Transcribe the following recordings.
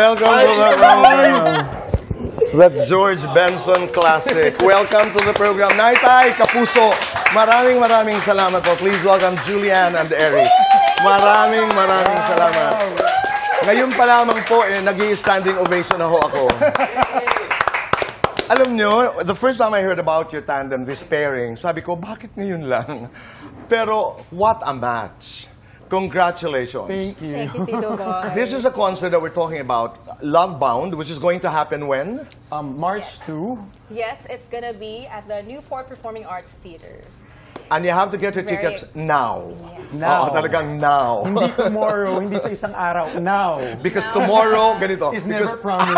Welcome to the program. The George Benson Classic. Welcome to the program. Naitay, Kapuso, maraming salamat po. Please welcome Julianne and Eric. Maraming salamat. Ngayon pa lamang po, nag-i-standing ovation na ho ako. Alam nyo, the first time I heard about your tandem, this pairing, sabi ko, bakit ngayon lang? Pero, what a match. Congratulations. Thank you. Thank you, Tito Boy. This is a concert that we're talking about, Love Bound, which is going to happen when? March 2. Yes, it's gonna be at the Newport Performing Arts Theater. And you have to get your tickets now. Yes. Now. Oo, talagang now. Hindi tomorrow, hindi sa isang araw. Now. Because tomorrow, ganito. Is never promised.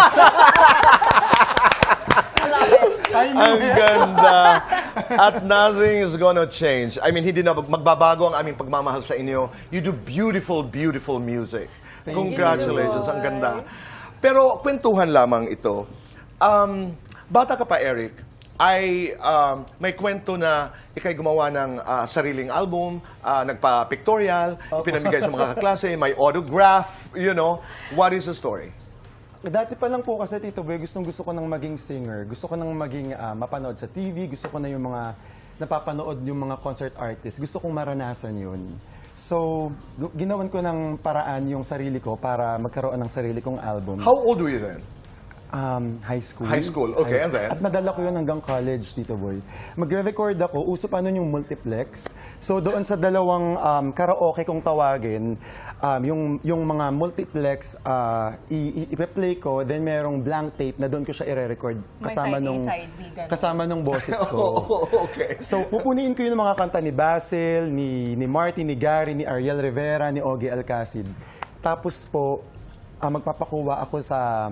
I love it. Ang ganda. At nothing is gonna change. I mean, hindi na magbabago ang aming pagmamahal sa inyo. You do beautiful, beautiful music. Congratulations. Ang ganda. Pero kwentuhan lamang ito. Bata ka pa, Eric, ay may kwento na ikay gumawa ng sariling album, nagpa-pictorial, ipinamigay sa mga kaklase, may autograph, you know. What is the story? Dati pa lang po kasi, Tito Boy, gusto ko nang maging singer. Gusto ko nang maging mapanood sa TV. Gusto ko na yung mga napapanood yung mga concert artists. Gusto kong maranasan yun. So, ginawan ko ng paraan yung sarili ko para magkaroon ng sarili kong album. How old were you then? High school. High school, okay, and then? At nadala ko yun hanggang college, Tito Boy. Magre-record ako, uso pa nun yung multiplex. So doon sa dalawang karaoke kong tawagin, yung mga multiplex, ipe-play ko, then merong blank tape na doon ko siya i-record kasama nung boses ko. Okay. So pupuniin ko yung mga kanta ni Basil, ni Marty, ni Gary, ni Ariel Rivera, ni Ogie Alcacid. Tapos po, magpapakuha ako sa...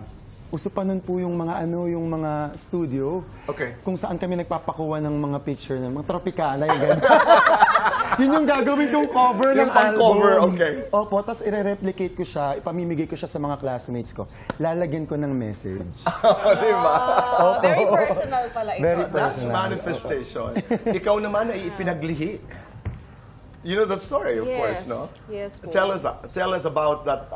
Uso pa nun po yung mga studio. Okay. Kung saan kami nagpapakuha ng mga picture ng mga tropicana, yung gano'n. Yun yung gagawin kong cover ng album. Cover, okay. Opo, tapos i-replicate ko siya, ipamimigay ko siya sa mga classmates ko. Lalagyan ko ng message. Diba? Very personal pala ito. Very That's personal. manifestation. Ikaw naman ay ipinaglihi. You know that story, of course, no? Yes po. Tell us about that,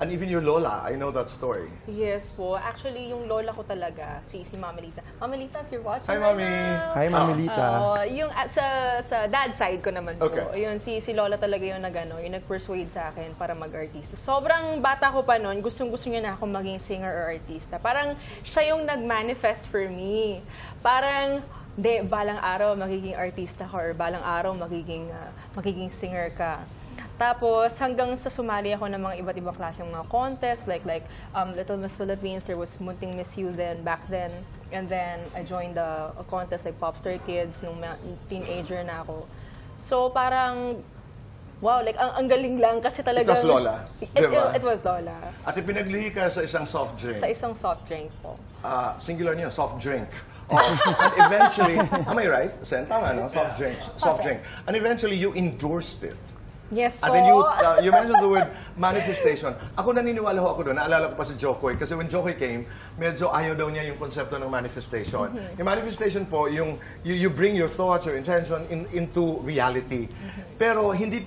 and even your lola, I know that story. Yes po. Actually, yung lola ko talaga, si Mami Lita. Mami Lita, if you're watching Hi, Mami. Hi, Mami Lita. Yung sa dad side ko naman po. Okay. Yun, si lola talaga yung yung nag-persuade sa akin para mag-artista. Sobrang bata ko pa noon, gustong-gusto niya na akong maging singer or artista. Parang siya yung nag-manifest for me. Parang, balang araw magiging artista ka or balang araw magiging singer ka. Tapos, hanggang sa sumali ako ng mga iba't ibang klaseng mga contest, like Little Miss Philippines, there was Munting Miss You back then. And then, I joined a contest like Popstar Kids, nung teenager na ako. So, parang, wow, like, ang galing lang kasi talaga. It was Lola, diba? It was Lola. At ipinaglihi ka sa isang soft drink. Sa isang soft drink po. Singular niya, soft drink. And eventually, am I right? Sen, tama, no? Soft drink. Soft drink. And eventually, you endorsed it. Yes po. And then you mentioned the word manifestation. Ako naniniwala ho ako doon. Naalala ko pa si Jokoy. Kasi when Jokoy came, medyo ayaw daw niya yung konsepto ng manifestation. Yung manifestation po, you bring your thoughts, your intention into reality. Pero hindi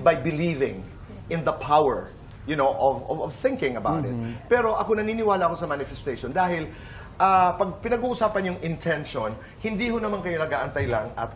by believing in the power, you know, of thinking about it. Pero ako naniniwala ako sa manifestation dahil pag pinag-uusapan yung intention, hindi ho naman kayo nag-aantay lang at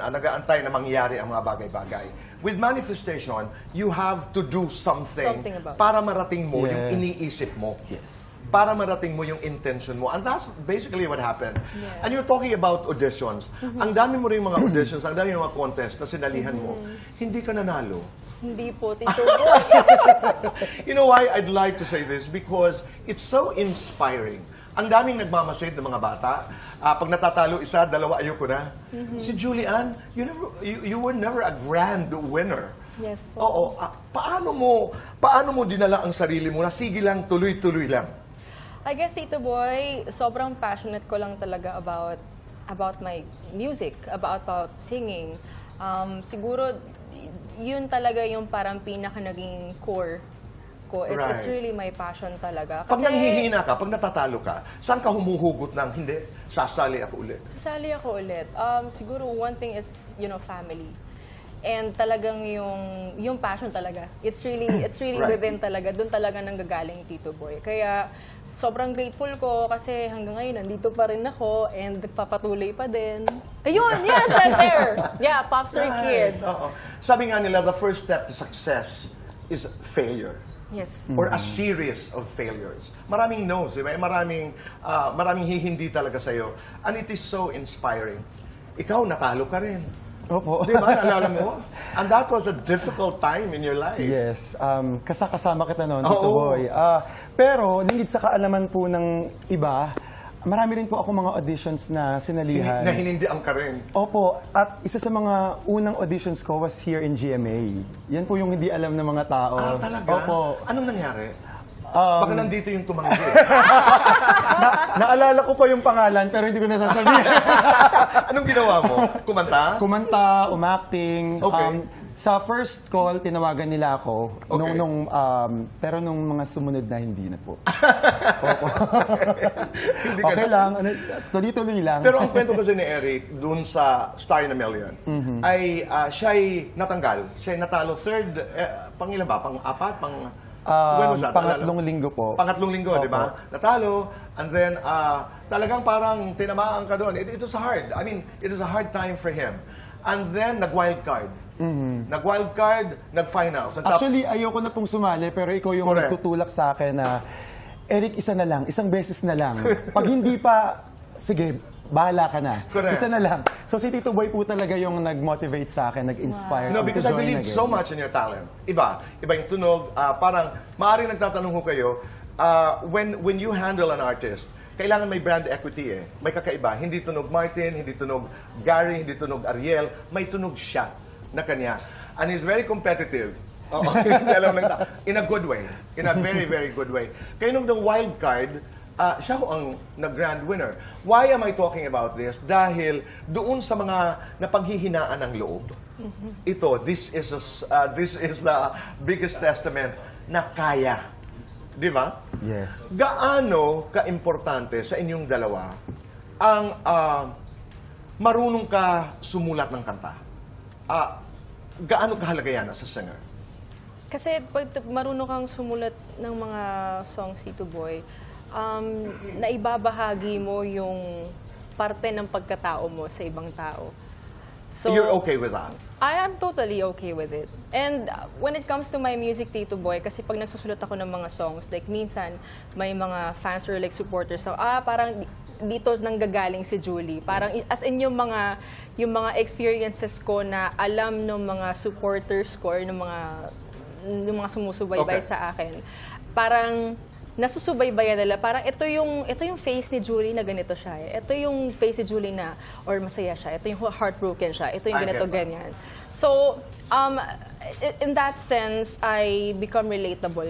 nag-aantay na mangyari ang mga bagay-bagay. With manifestation, you have to do something para marating mo yung iniisip mo. Yes. Para marating mo yung intention mo. And that's basically what happened. Yeah. And you're talking about auditions. Ang dami mo rin mga auditions, ang dami mga contest na sinalihan mo. Hindi ka nanalo. Hindi po, Tito Boy. You know why I'd like to say this? Because it's so inspiring. Ang daming nagmamasid ng mga bata. Pag natatalo isa, dalawa, ayoko na. Si Julianne, you were never a grand winner. Yes po. Oo. Paano mo dinala ang sarili mo na sige lang, tuloy-tuloy lang? I guess, Tito Boy, sobrang passionate ko lang talaga about my music, about singing. Siguro, yun talaga yung parang pinaka naging core ko. It's really my passion talaga. Pag nanghihina ka, pag natatalo ka, saan ka humuhugot ng, hindi, sasali ako ulit? Sasali ako ulit. Siguro one thing is, family. And talagang yung passion talaga. It's really Right. within talaga. Doon talaga nanggagaling Tito Boy. Kaya sobrang grateful ko kasi hanggang ngayon nandito pa rin ako and nagpapatuloy pa din. Ayun, yes, that there. Yeah, Popstar Kids. Oo. Sabi nga nila, the first step to success is failure. Yes. Or a series of failures. Maraming no's, di ba? Maraming hindi talaga sa'yo. And it is so inspiring. Ikaw, natalo ka rin. Opo. Di ba? Naalala mo? And that was a difficult time in your life. Yes, kasama kita noon, Tito Oo. Boy. Pero, lingid sa kaalaman po ng iba, marami rin po ako mga auditions na sinalihan. Na hinindian ka rin. Opo, at isa sa mga unang auditions ko was here in GMA. Yan po yung hindi alam ng mga tao. Ah, talaga? Opo. Anong nangyari? Baka nandito yung tumanggi. Naalala ko pa yung pangalan, pero hindi ko nasasabihin. Anong ginawa mo? Kumanta? Kumanta, umacting. Okay. Sa first call, tinawagan nila ako. Okay. Pero nung mga sumunod na, hindi na po. Opo. Hindi ka Okay na- lang. Tuloy-tuloy lang. Pero ang kwento kasi ni Eric, dun sa Star in a Million, ay siya'y natanggal. Siya'y natalo third, pang ilan ba? Pang-apat? When was that? Pangatlong linggo po. Pangatlong linggo, Opo. di ba? Natalo, and then talagang parang tinamaan ka doon. It was hard. I mean, it was a hard time for him. And then, nag-wildcard. Nag-wildcard, nag-finals. Actually, ayoko na pong sumali, pero ikaw yung Correct. nagtutulak sa akin na, Eric, isa na lang, isang beses na lang. Pag hindi pa, sige, bahala ka na. Correct. Isa na lang. So si Tito Boy po talaga yung nag-motivate sa akin, nag-inspire No, me because to I join believe again. so much in your talent. Iba yung tunog. Parang, maaaring nagtatanong ko kayo, when you handle an artist, kailangan may brand equity eh. May kakaiba. Hindi tunog Martin, hindi tunog Gary, hindi tunog Ariel. May tunog siya na kanya. And he's very competitive. Oo, alam lang ta- in a good way. In a very, very good way. Kaya nung wild card, siya ho ang nag-grand winner. Why am I talking about this? Dahil doon sa mga napanghihinaan ng loob, ito, this is the biggest testament na kaya. Di ba? Yes. Gaano ka-importante sa inyong dalawa ang marunong ka sumulat ng kanta? Gaano kahalaga yan as a singer? Kasi pag marunong kang sumulat ng mga songs, Tito Boy, naibabahagi mo yung parte ng pagkatao mo sa ibang tao. So, You're okay with that? I am totally okay with it. And when it comes to my music, Tito Boy, kasi pag nagsusulat ako ng mga songs, like minsan may mga fans or like supporters, so parang dito nanggagaling si Julie. Parang as in yung mga experiences ko na alam ng mga supporters ko or ng mga sumusubaybay Okay. sa akin. Parang nasusubaybayan nila, parang ito yung face ni Julie na ganito siya. Ito yung face ni Julie na, or masaya siya. Ito yung heartbroken siya. Ito yung I ganito, get that. ganyan. So, in that sense, I become relatable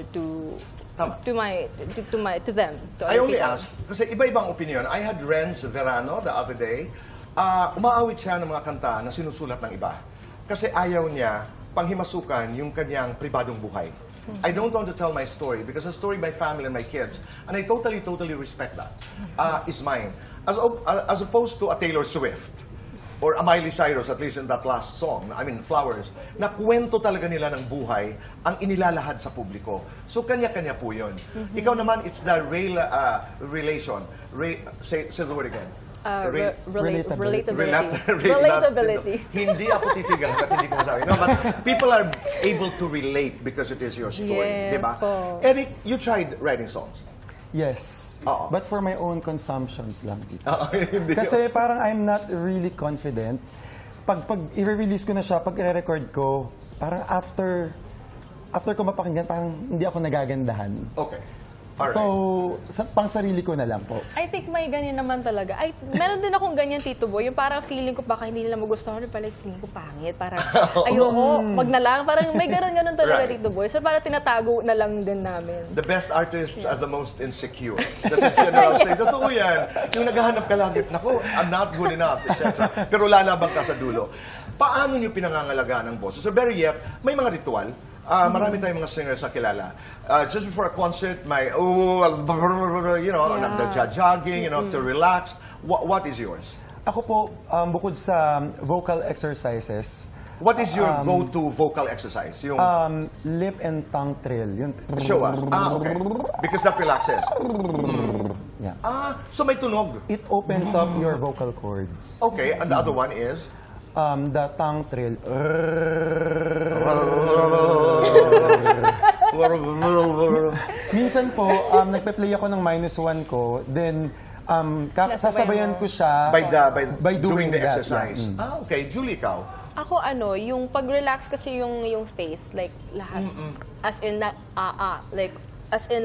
Tama. to them. To I other only people. ask, kasi iba-ibang opinion. I had Renz Verano the other day. Umaawit siya ng mga kanta na sinusulat ng iba. Kasi ayaw niya panghimasukan yung kanyang pribadong buhay. I don't want to tell my story because a story by family and my kids, and I totally respect that, is mine. As opposed to a Taylor Swift or a Miley Cyrus, at least in that last song, I mean, Flowers, na kwento talaga nila ng buhay ang inilalahad sa publiko. So, kanya-kanya po yun. Ikaw naman, it's the relation. Say the word again. Relatability. Hindi ako titigal hanggat hindi ko masabi. No, but people are able to relate because it is your story, Yes di ba? po. Eric, you tried writing songs. Yes. Oo. But for my own consumptions lang, Tito. Hindi. Kasi parang I'm not really confident. Pag i-release ko na siya, pag i-record ko, parang after ko mapakinggan, parang hindi ako nagagandahan. Okay. Alright. So, pang sarili ko na lang po. I think may ganyan naman talaga. Meron din akong ganyan, Tito Boy. Yung parang feeling ko baka hindi nila magustuhan. Pala feeling ko pangit. Parang ayoko, wag na lang. Parang may ganun talaga, Right. Tito Boy. So parang tinatago na lang din namin. The best artists are the most insecure. That's a general thing. Totoo yan. Yung naghahanap ka lang, naku, I'm not good enough, etc. Pero lalabang ka sa dulo. Paano niyo pinangangalagaan ng boses? So, very yet, may mga ritual. Marami tayong mga singers na kilala. Just before a concert, may, nagja-jogging, to relax. What is yours? Ako po, bukod sa vocal exercises, What is your go-to vocal exercise? Yung Lip and tongue trill. Yun. show us. Okay. Because that relaxes. Yeah. So may tunog. It opens up your vocal cords. Okay, and the other one is? The tongue trill. Minsan po, nagpe-play ako ng -1 ko, then sasabayan ko siya By doing the that, exercise. yeah. Okay. Julie, ikaw? Ako yung pag-relax kasi yung face, like lahat. As in,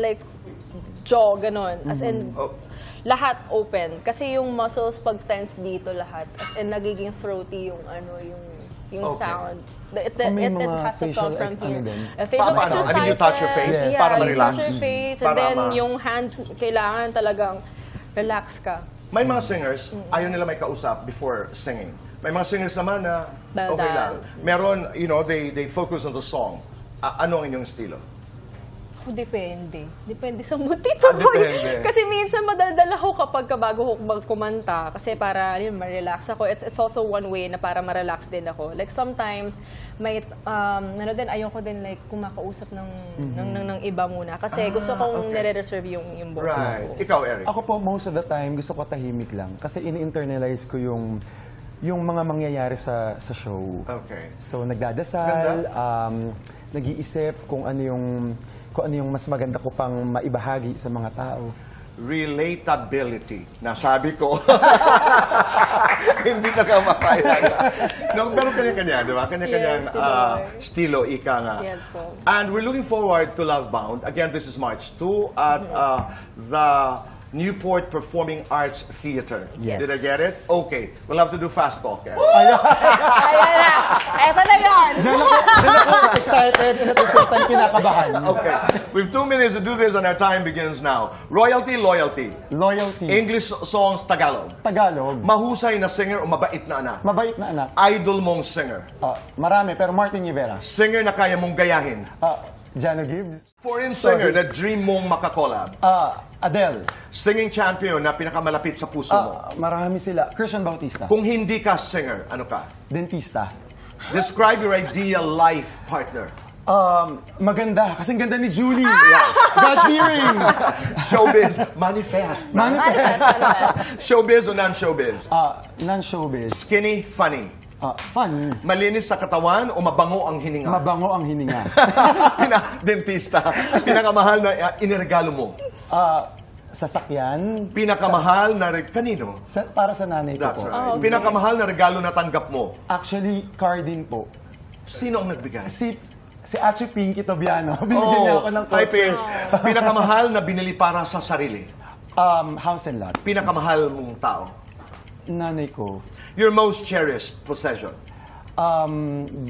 like jaw, ganon. As in, Oh. lahat open. Kasi yung muscles pag tense dito lahat. As in, nagiging throaty yung yung Okay. sound. It may it mga has to come facial from ano here. din? Facial Paano? I mean, you touch your face exercises, para you ma-relax. touch your face, and Para then ma- yung hands, kailangan talagang relax ka. May mga singers, ayaw nila may kausap before singing. May mga singers naman na Dal-dal. okay lang. Meron, they focus on the song. Ano ang inyong estilo? Oh, depende. Depende sa mood dito, boy. depende. Kasi minsan madaldal ako kapag bago ako kumanta. Kasi para ma-relax ako. It's also one way na para ma-relax din ako. Like sometimes, may, ayoko din like kumakausap ng iba muna. Kasi gusto kong nire-reserve yung boses Right. ko. Ikaw, Eric? Ako po, most of the time, gusto ko tahimik lang. Kasi ini-internalize ko yung mga mangyayari sa show. Okay. So, nagdadasal, nag-iisip kung ano yung mas maganda ko pang maibahagi sa mga tao. Relatability. Nasabi ko. Hindi na kamakayan. No, pero kanya-kanya, di ba? Kanya-kanyang Yes, diba? estilo, ika nga. Yes po. And we're looking forward to Lovebound. Again, this is March 2 at the Newport Performing Arts Theater. Yes. Did I get it? Okay. We'll have to do fast talk. Eh? Ayan na! Eto na yun! Excited and at the same time kinakabahan. Okay. We have 2 minutes to do this and our time begins now. Royalty, loyalty. Loyalty. English songs, Tagalog. Tagalog. Mahusay na singer o mabait na anak. Mabait na anak. Idol mong singer. Marami, pero Martin Rivera. Singer na kaya mong gayahin. Jano Gibbs. Foreign singer na dream mong makakolab. Adele. Singing champion na pinakamalapit sa puso mo. Marami sila. Christian Bautista. Kung hindi ka singer, ano ka? Dentista. Describe your ideal life partner. Maganda. Kasing ganda ni Julie. God-fearing. Showbiz. Manifest. Manifest. Showbiz o non-showbiz? Non-showbiz. Skinny, funny. Fun. Malinis sa katawan o mabango ang hininga? Mabango ang hininga. Dentista. Pinakamahal na iniregalo mo? Sasakyan. Pinakamahal na kanino? Para sa nanay ko That's po. right. Pinakamahal na regalo na tanggap mo? Actually, car din po. Sino ang nagbigay? Si actually Pinky Tobiano. Binigyan niya ako ng Hi, kotse. Pinch. Pinakamahal na binili para sa sarili? House and lot. Pinakamahal mong tao? Nanay ko. Your most cherished possession?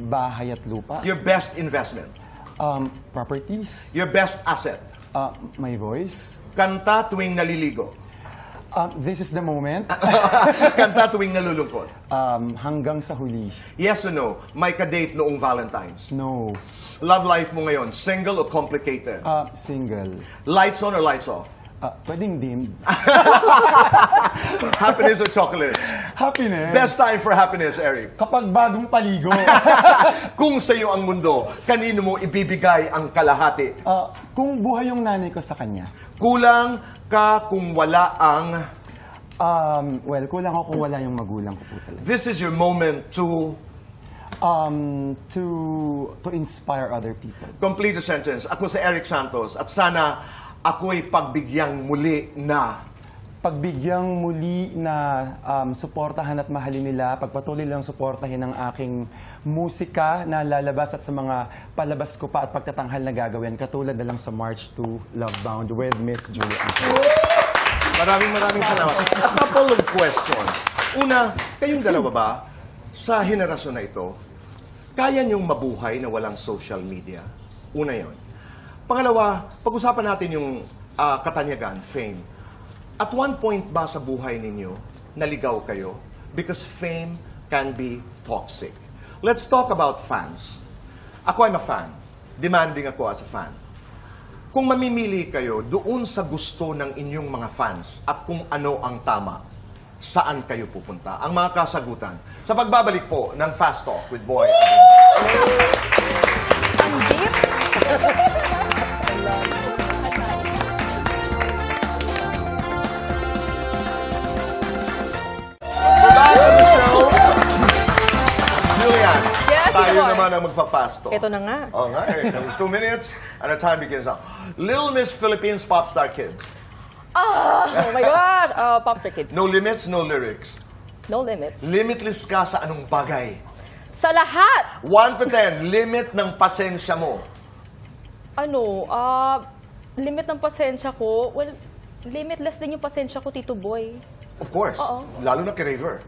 Bahay at lupa. Your best investment? Properties. Your best asset? My voice. Kanta tuwing naliligo? This is the moment. Kanta tuwing nalulungkot? Hanggang sa huli. Yes or no? May ka-date noong Valentine's? No. Love life mo ngayon, single o complicated? Single. Lights on or lights off? Pwedeng dim. Happiness or chocolate? Happiness. Best time for happiness, Eric? Kapag bagong paligo. Kung sa'yo ang mundo, kanino mo ibibigay ang kalahati? Kung buhay yung nanay ko sa kanya. Kulang ka kung wala ang... Kulang ako kung wala yung magulang ko po talaga. This is your moment to... To inspire other people. Complete the sentence. Ako si Eric Santos at sana ako'y pagbigyang muli na... Pagbigyang muli na suportahan at mahalin nila, pagpatuloy lang suportahin ang aking musika na lalabas at sa mga palabas ko pa at pagtatanghal na gagawin, katulad na lang sa March 2, Lovebound with Miss Julia. Maraming salamat. A couple of questions. Una, kayong dalawa ba, sa henerasyon na ito, kaya niyong mabuhay na walang social media? Una yon. Pangalawa, pag-usapan natin yung katanyagan, fame. At one point ba sa buhay ninyo, naligaw kayo? Because fame can be toxic. Let's talk about fans. Ako I'm a fan. Demanding ako as a fan. Kung mamimili kayo doon sa gusto ng inyong mga fans at kung ano ang tama, saan kayo pupunta? Ang mga kasagutan sa pagbabalik po ng Fast Talk with Boy. Ang deep. We're back on the show. Julian, Yes, tayo Boy. naman ang magpa-Fast Talk. Ito na nga. Oh, nga eh. 2 minutes and our time begins now. Little Miss Philippines Popstar Kids. Oh my gosh! Popstar Kids. No limits, no lyrics. No limits. Limitless ka sa anong bagay. Sa lahat! 1 to 10, limit ng pasensya mo. Ano, limit ng pasensya ko, well, limitless din yung pasensya ko, Tito Boy. Of course. Oo. Lalo na kay Raver.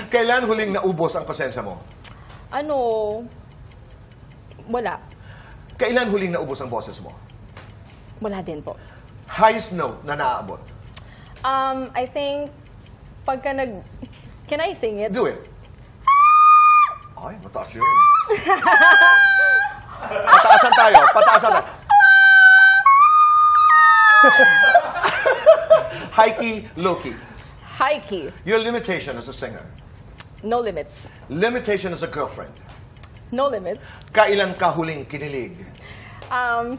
Kailan huling naubos ang pasensya mo? Ano, wala. Kailan huling naubos ang boses mo? Wala din po. Highest note na naaabot? I think, pagka can I sing it? Do it. Ay, mataas yun. Pataasan tayo. Pataasan tayo. High key, low key. High key. Your limitation as a singer. No limits. Limitation as a girlfriend. No limits. Kailan ka huling kinilig?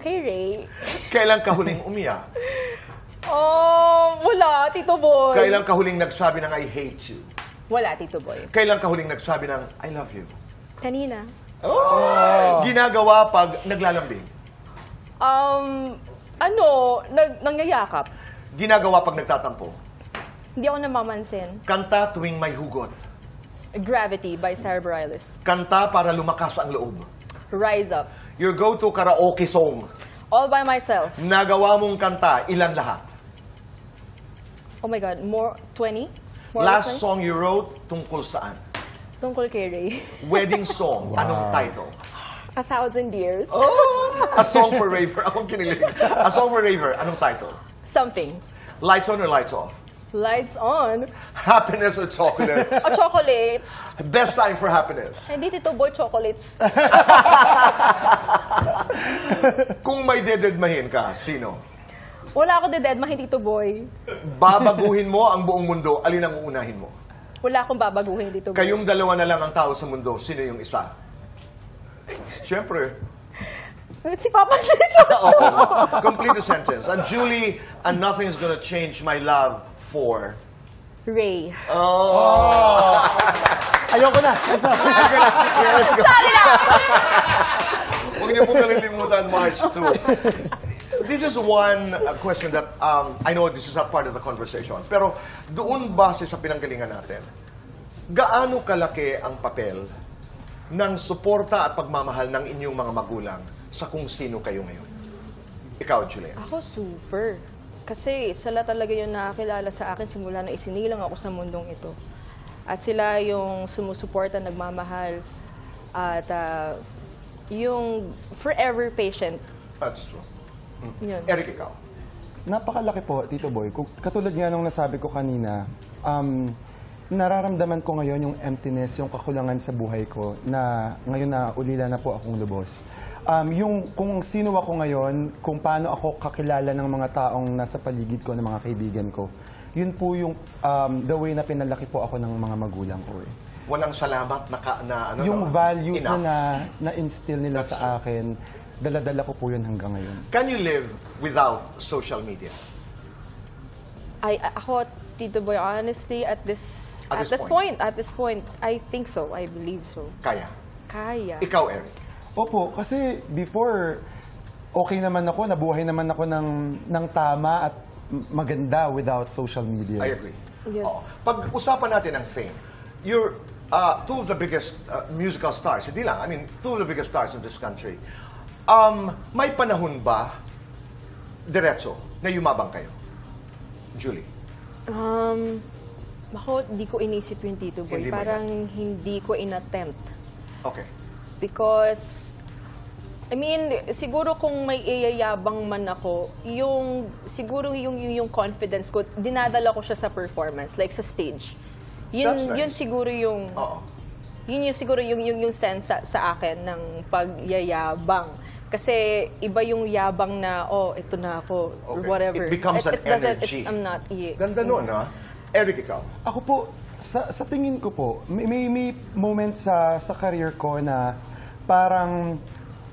Kay Ray. Kailan ka huling umiyak? Wala, Tito Boy. Kailan ka huling nagsabi ng I hate you? Wala, Tito Boy. Kailan ka huling nagsabi ng I love you? Kanina. Oh! Ginagawa pag naglalambing. Nangyayakap. Ginagawa pag nagtatampo. Hindi ako namamansin. Kanta tuwing may hugot. Gravity by Sarah Bareilles. Kanta para lumakas ang loob. Rise Up. Your go-to karaoke song. All by myself. Nagawa mong kanta, ilan lahat? Oh my God, 20? More Last than 20? song you wrote, tungkol saan? Tungkol kay Ray. Wedding song. Anong title? 1,000 Years. Oh! A song for Raver. Akong kinilig. A song for Raver. Anong title? Something. Lights on or lights off? Lights on. Happiness or chocolates? Chocolates. Best time for happiness. Hindi, Tito Boy, chocolates. Kung may dededmahin ka, sino? Wala ako dededmahin, Tito Boy. Babaguhin mo ang buong mundo, alin ang uunahin mo? Wala akong babaguhin, Tito Boy. Kayong dalawa na lang ang tao sa mundo, sino yung isa? Siyempre. Si Papa Jesus. Oo. Complete the sentence. And Julie, and nothing's gonna change my love for... Ray. Oh! Ayoko na. Let's go. Huwag niyo pong kalilimutan, March 2. This is one question that I know this is not part of the conversation. Pero doon base sa pinanggalingan natin, gaano kalaki ang papel ng suporta at pagmamahal ng inyong mga magulang sa kung sino kayo ngayon? Ikaw, Julian. Ako super. Kasi sila talaga yung nakakilala sa akin simula na isinilang ako sa mundong ito. At sila yung sumusuporta, nagmamahal, at yung forever patient. That's true. Yun. Eric, ikaw. Napakalaki po, Tito Boy. Katulad nga nung nasabi ko kanina, nararamdaman ko ngayon yung emptiness, yung kakulangan sa buhay ko na ngayon na ulila na po akong lubos. Yung kung sino ako ngayon, kung paano ako kakilala ng mga taong nasa paligid ko, ng mga kaibigan ko, yun po yung the way na pinalaki po ako ng mga magulang ko. Walang salamat na ano, Yung no? values Enough. na-instill nila sa akin, dala-dala ko po yun hanggang ngayon. Can you live without social media? Ako, Tito Boy, honestly, at this point, I think so. I believe so. Kaya. Kaya. Ikaw, Eric. Opo, kasi before, okay naman ako, nabuhay naman ako ng tama at maganda without social media. I agree. Yes. Oo. Pag-usapan natin ang fame, you're two of the biggest musical stars. Hindi lang, I mean, two of the biggest stars in this country. May panahon ba, diretso, na yumabang kayo? Julie. Ako, di ko inisip yung Tito Boy. Hindi mo Parang hindi ko inattempt. Okay. Because, I mean, siguro kung may iyayabang man ako, siguro yung confidence ko, dinadala ko siya sa performance, like sa stage. That's nice. Yun siguro yung, Oo. yun yung siguro yung sense sa akin ng pagyayabang. Kasi iba yung yabang na, oh, ito na ako, or Okay. whatever. It becomes an energy. I'm not, Ganda nun, ha? Eric, ikaw. Ako po, sa tingin ko po, may moment sa career ko na parang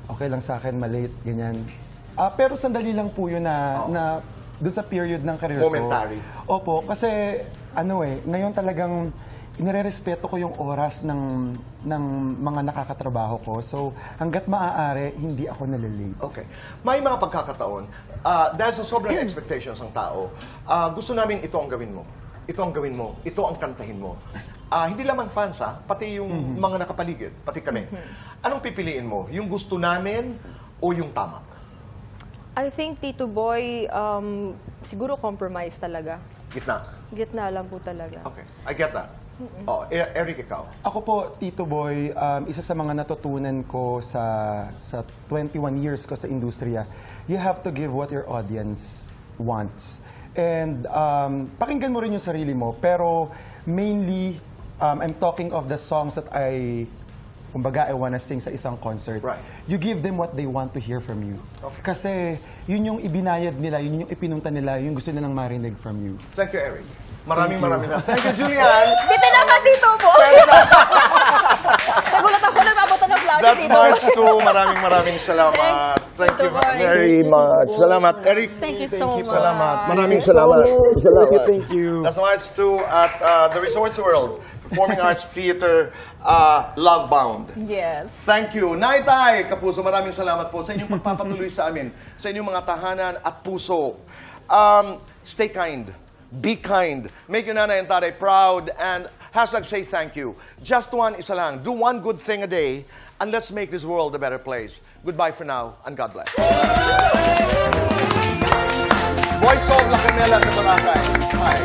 okay lang sa akin, malate, ganyan. Pero sandali lang po yun na dun sa period ng career Momentary. ko. Opo, kasi ngayon talagang inirerespeto ko yung oras ng mga nakakatrabaho ko. So, hanggat maaari, hindi ako nalalate. Okay. May mga pagkakataon, dahil sa sobrang expectations ng tao, gusto namin ito ang gawin mo. Ito ang gawin mo. Ito ang kantahin mo. Hindi lamang fans, pati yung mga nakapaligid, pati kami. Anong pipiliin mo? Yung gusto namin o yung tama? I think, Tito Boy, siguro compromise talaga. Gitna. Gitna lang po talaga. Okay. I get that. Oh, Eric, ikaw. Ako po, Tito Boy, isa sa mga natutunan ko sa 21 years ko sa industriya, you have to give what your audience wants. And pakinggan mo rin yung sarili mo, pero mainly, I'm talking of the songs that kumbaga, I wanna sing sa isang concert. Right. You give them what they want to hear from you. Okay. Kasi yun yung ibinayad nila, yun yung ipinunta nila, yung gusto nilang marinig from you. Thank you, Eric. Maraming na. Thank you, Julian. Bitin naman, Tito Boy! Nagulat ako na mabuto ng flowers, That's Tito Boy. March 2. Maraming salamat. Thanks, Thank you Tito Boy. very much. Salamat, Eric. Thank you so much. Salamat. Maraming salamat. Thank you. That's March 2 at the Resorts World Performing Arts Theater, Love Bound. Yes. Thank you. Naitay, Kapuso, maraming salamat po sa inyong pagpapatuloy sa amin, sa inyong mga tahanan at puso. Stay kind. Be kind. Make your nanay and tatay proud and #say thank you. Just one, isa lang. Do one good thing a day and let's make this world a better place. Goodbye for now and God bless. Voice of La Canela de Boracay. Hi.